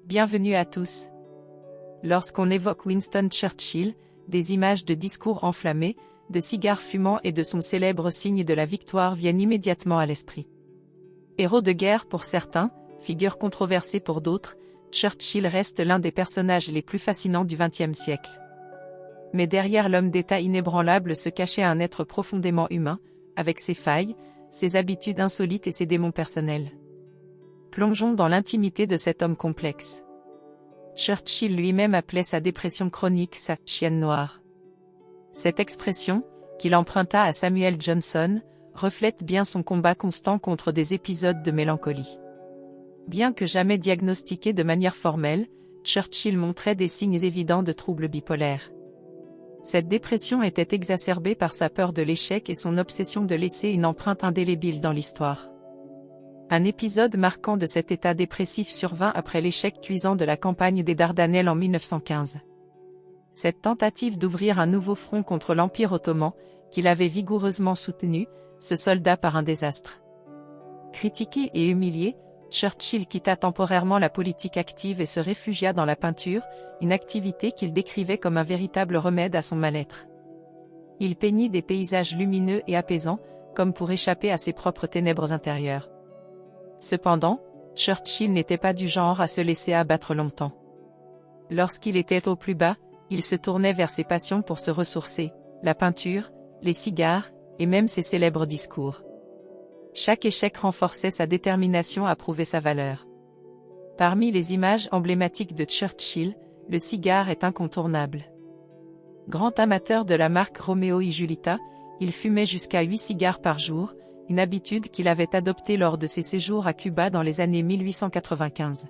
Bienvenue à tous. Lorsqu'on évoque Winston Churchill, des images de discours enflammés, de cigares fumants et de son célèbre signe de la victoire viennent immédiatement à l'esprit. Héros de guerre pour certains, figure controversée pour d'autres, Churchill reste l'un des personnages les plus fascinants du XXe siècle. Mais derrière l'homme d'État inébranlable se cachait un être profondément humain, avec ses failles, ses habitudes insolites et ses démons personnels. Plongeons dans l'intimité de cet homme complexe. Churchill lui-même appelait sa dépression chronique sa « chienne noire ». Cette expression, qu'il emprunta à Samuel Johnson, reflète bien son combat constant contre des épisodes de mélancolie. Bien que jamais diagnostiqué de manière formelle, Churchill montrait des signes évidents de troubles bipolaires. Cette dépression était exacerbée par sa peur de l'échec et son obsession de laisser une empreinte indélébile dans l'histoire. Un épisode marquant de cet état dépressif survint après l'échec cuisant de la campagne des Dardanelles en 1915. Cette tentative d'ouvrir un nouveau front contre l'Empire ottoman, qu'il avait vigoureusement soutenu, se solda par un désastre. Critiqué et humilié, Churchill quitta temporairement la politique active et se réfugia dans la peinture, une activité qu'il décrivait comme un véritable remède à son mal-être. Il peignit des paysages lumineux et apaisants, comme pour échapper à ses propres ténèbres intérieures. Cependant, Churchill n'était pas du genre à se laisser abattre longtemps. Lorsqu'il était au plus bas, il se tournait vers ses passions pour se ressourcer, la peinture, les cigares, et même ses célèbres discours. Chaque échec renforçait sa détermination à prouver sa valeur. Parmi les images emblématiques de Churchill, le cigare est incontournable. Grand amateur de la marque Romeo y Giulietta, il fumait jusqu'à 8 cigares par jour, une habitude qu'il avait adoptée lors de ses séjours à Cuba dans les années 1895.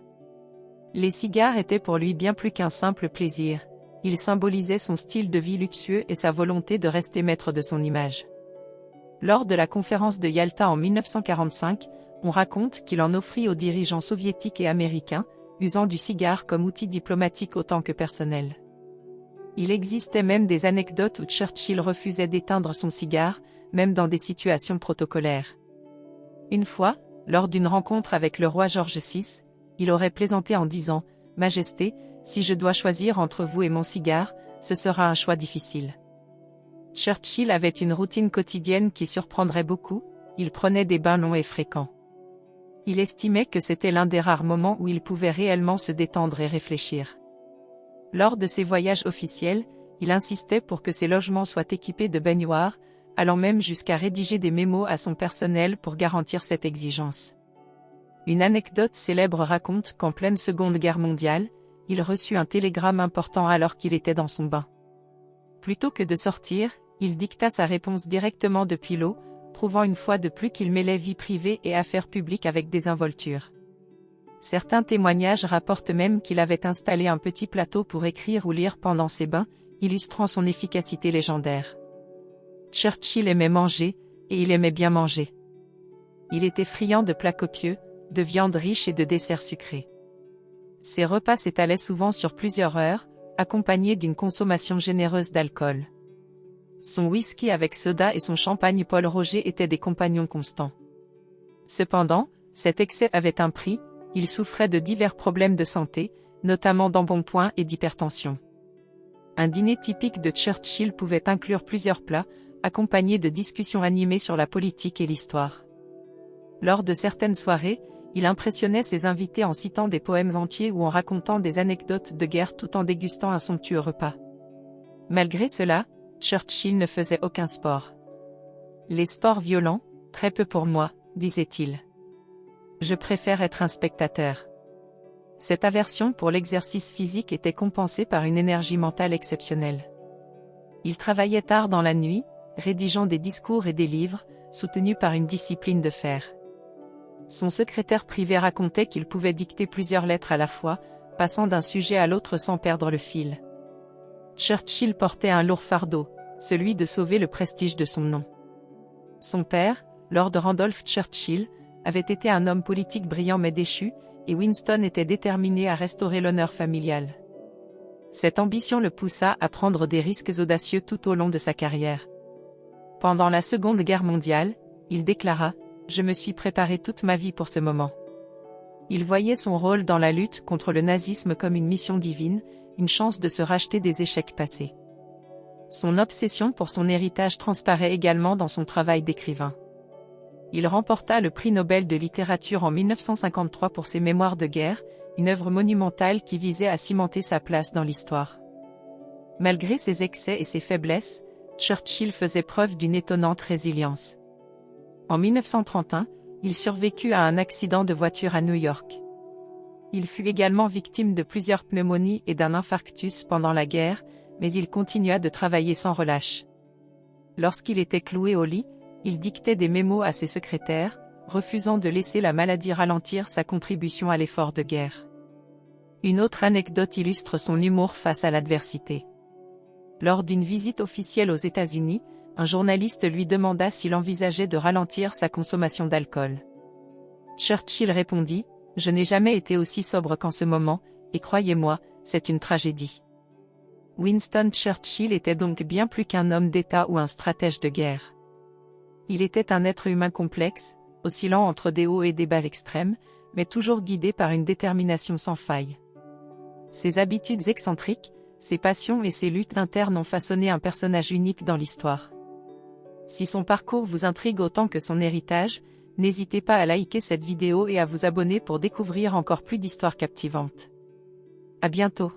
Les cigares étaient pour lui bien plus qu'un simple plaisir, ils symbolisaient son style de vie luxueux et sa volonté de rester maître de son image. Lors de la conférence de Yalta en 1945, on raconte qu'il en offrit aux dirigeants soviétiques et américains, usant du cigare comme outil diplomatique autant que personnel. Il existait même des anecdotes où Churchill refusait d'éteindre son cigare, même dans des situations protocolaires. Une fois, lors d'une rencontre avec le roi George VI, il aurait plaisanté en disant « Majesté, si je dois choisir entre vous et mon cigare, ce sera un choix difficile ». Churchill avait une routine quotidienne qui surprendrait beaucoup, il prenait des bains longs et fréquents. Il estimait que c'était l'un des rares moments où il pouvait réellement se détendre et réfléchir. Lors de ses voyages officiels, il insistait pour que ses logements soient équipés de baignoires, allant même jusqu'à rédiger des mémos à son personnel pour garantir cette exigence. Une anecdote célèbre raconte qu'en pleine Seconde Guerre mondiale, il reçut un télégramme important alors qu'il était dans son bain. Plutôt que de sortir, il dicta sa réponse directement depuis l'eau, prouvant une fois de plus qu'il mêlait vie privée et affaires publiques avec désinvolture. Certains témoignages rapportent même qu'il avait installé un petit plateau pour écrire ou lire pendant ses bains, illustrant son efficacité légendaire. Churchill aimait manger, et il aimait bien manger. Il était friand de plats copieux, de viande riche et de desserts sucrés. Ses repas s'étalaient souvent sur plusieurs heures, accompagnés d'une consommation généreuse d'alcool. Son whisky avec soda et son champagne Paul Roger étaient des compagnons constants. Cependant, cet excès avait un prix, il souffrait de divers problèmes de santé, notamment d'embonpoint et d'hypertension. Un dîner typique de Churchill pouvait inclure plusieurs plats, accompagnés de discussions animées sur la politique et l'histoire. Lors de certaines soirées, il impressionnait ses invités en citant des poèmes entiers ou en racontant des anecdotes de guerre tout en dégustant un somptueux repas. Malgré cela, Churchill ne faisait aucun sport. Les sports violents, très peu pour moi, disait-il. Je préfère être un spectateur. Cette aversion pour l'exercice physique était compensée par une énergie mentale exceptionnelle. Il travaillait tard dans la nuit, rédigeant des discours et des livres, soutenus par une discipline de fer. Son secrétaire privé racontait qu'il pouvait dicter plusieurs lettres à la fois, passant d'un sujet à l'autre sans perdre le fil. Churchill portait un lourd fardeau, celui de sauver le prestige de son nom. Son père, Lord Randolph Churchill, avait été un homme politique brillant mais déchu, et Winston était déterminé à restaurer l'honneur familial. Cette ambition le poussa à prendre des risques audacieux tout au long de sa carrière. Pendant la Seconde Guerre mondiale, il déclara « Je me suis préparé toute ma vie pour ce moment. Il voyait son rôle dans la lutte contre le nazisme comme une mission divine, une chance de se racheter des échecs passés. Son obsession pour son héritage transparaît également dans son travail d'écrivain. Il remporta le prix Nobel de littérature en 1953 pour ses Mémoires de guerre, une œuvre monumentale qui visait à cimenter sa place dans l'histoire. Malgré ses excès et ses faiblesses, Churchill faisait preuve d'une étonnante résilience. En 1931, il survécut à un accident de voiture à New York. Il fut également victime de plusieurs pneumonies et d'un infarctus pendant la guerre, mais il continua de travailler sans relâche. Lorsqu'il était cloué au lit, il dictait des mémos à ses secrétaires, refusant de laisser la maladie ralentir sa contribution à l'effort de guerre. Une autre anecdote illustre son humour face à l'adversité. Lors d'une visite officielle aux États-Unis, un journaliste lui demanda s'il envisageait de ralentir sa consommation d'alcool. Churchill répondit : « Je n'ai jamais été aussi sobre qu'en ce moment, et croyez-moi, c'est une tragédie. » Winston Churchill était donc bien plus qu'un homme d'État ou un stratège de guerre. Il était un être humain complexe, oscillant entre des hauts et des bas extrêmes, mais toujours guidé par une détermination sans faille. Ses habitudes excentriques, ses passions et ses luttes internes ont façonné un personnage unique dans l'histoire. Si son parcours vous intrigue autant que son héritage, n'hésitez pas à liker cette vidéo et à vous abonner pour découvrir encore plus d'histoires captivantes. À bientôt.